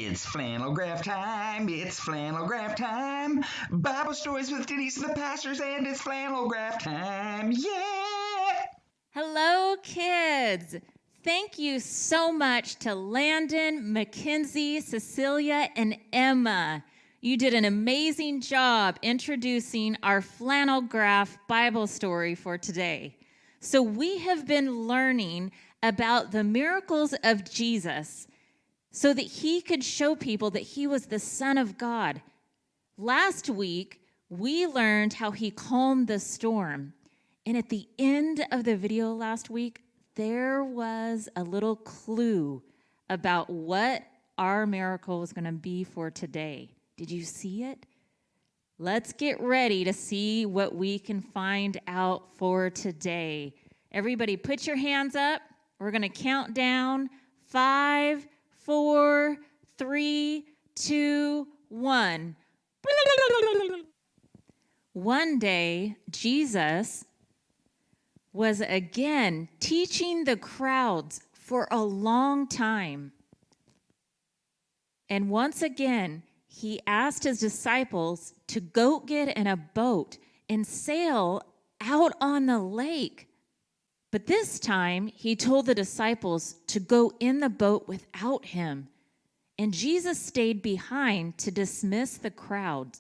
It's Flannelgraph time. It's Flannelgraph time. Bible stories with Denise and the pastors, and it's Flannelgraph time. Yeah! Hello, kids. Thank you so much to Landon, Mackenzie, Cecilia, and Emma. You did an amazing job introducing our Flannelgraph Bible story for today. So we have been learning about the miracles of Jesus so that he could show people that he was the Son of God. Last week, we learned how he calmed the storm. And at the end of the video last week, there was a little clue about what our miracle was going to be for today. Did you see it? Let's get ready to see what we can find out for today. Everybody put your hands up. We're going to count down. 5, 4, 3, 2, 1. One day, Jesus was again teaching the crowds for a long time. And once again, he asked his disciples to go get in a boat and sail out on the lake. But this time, he told the disciples to go in the boat without him. And Jesus stayed behind to dismiss the crowd.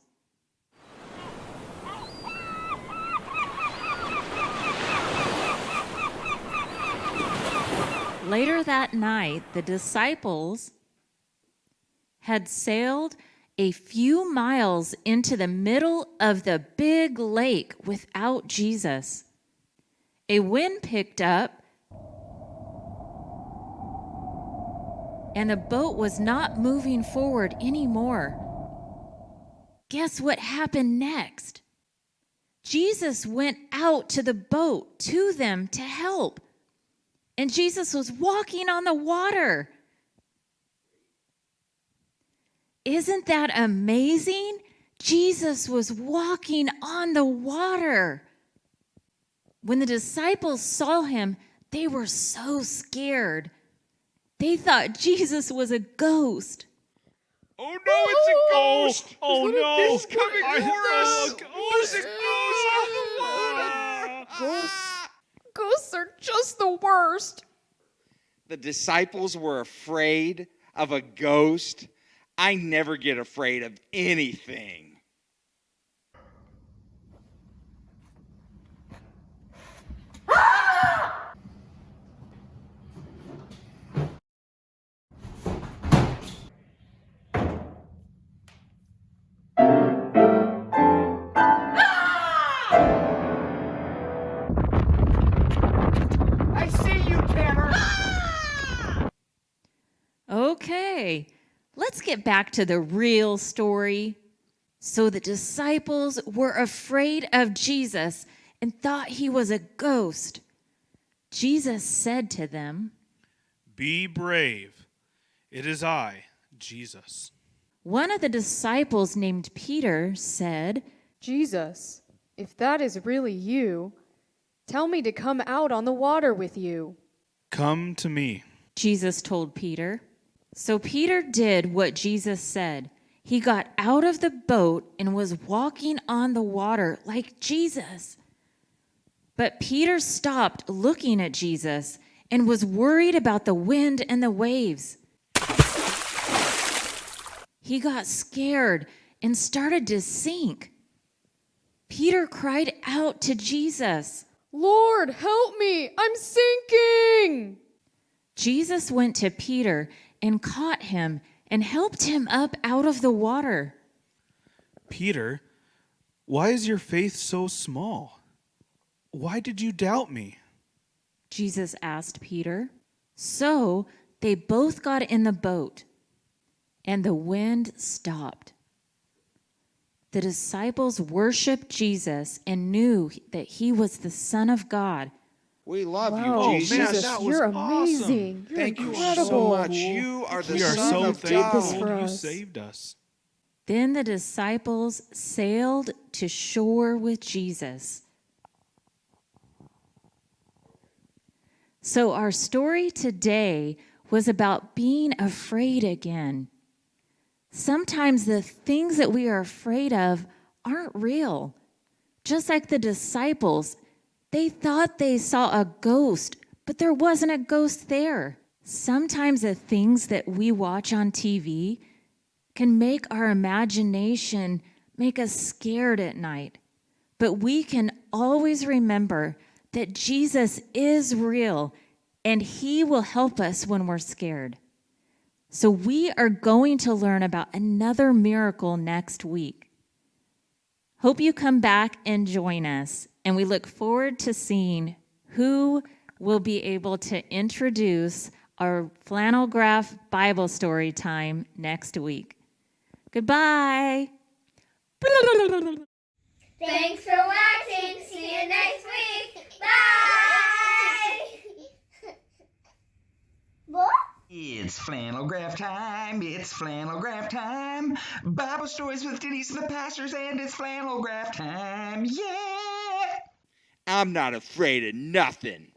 Later that night, the disciples had sailed a few miles into the middle of the big lake without Jesus. A wind picked up, and the boat was not moving forward anymore. Guess what happened next? Jesus went out to the boat to them to help. And Jesus was walking on the water. Isn't that amazing? Jesus was walking on the water. When the disciples saw him, they were so scared. They thought Jesus was a ghost. Oh no, it's a ghost! Oh no! It's coming for us! There's a ghost on the water! Ghosts are just the worst. The disciples were afraid of a ghost. I never get afraid of anything. I see you, Cameron! Okay, let's get back to the real story. So the disciples were afraid of Jesus and thought he was a ghost. Jesus said to them, "Be brave. It is I, Jesus." One of the disciples named Peter said, Jesus, if that is really you, tell me to come out on the water with you. "Come to me." Jesus told Peter. So Peter did what Jesus said. He got out of the boat and was walking on the water like Jesus. But Peter stopped looking at Jesus and was worried about the wind and the waves. He got scared and started to sink. Peter cried out to Jesus, Lord, help me! I'm sinking! Jesus went to Peter and caught him and helped him up out of the water. "Peter, why is your faith so small? Why did you doubt me?" Jesus asked Peter. So they both got in the boat, and the wind stopped. The disciples worshiped Jesus and knew that he was the Son of God. We love Wow, you, Jesus. man, Jesus, that was you're awesome. amazing. You're Thank you incredible. so much. You are the We are Son so of did this thankful for you us. saved us. Then the disciples sailed to shore with Jesus. So our story today was about being afraid again. Sometimes the things that we are afraid of aren't real. Just like the disciples, they thought they saw a ghost, but there wasn't a ghost there. Sometimes the things that we watch on TV can make our imagination make us scared at night. But we can always remember that Jesus is real and he will help us when we're scared. So we are going to learn about another miracle next week. Hope you come back and join us, and we look forward to seeing who will be able to introduce our Flannelgraph Bible story time next week. Goodbye. Thanks for watching. See you next week. Bye. What? It's Flannelgraph time. It's Flannelgraph time. Bible stories with Denise and the pastors, and it's Flannelgraph time. Yeah. I'm not afraid of nothing.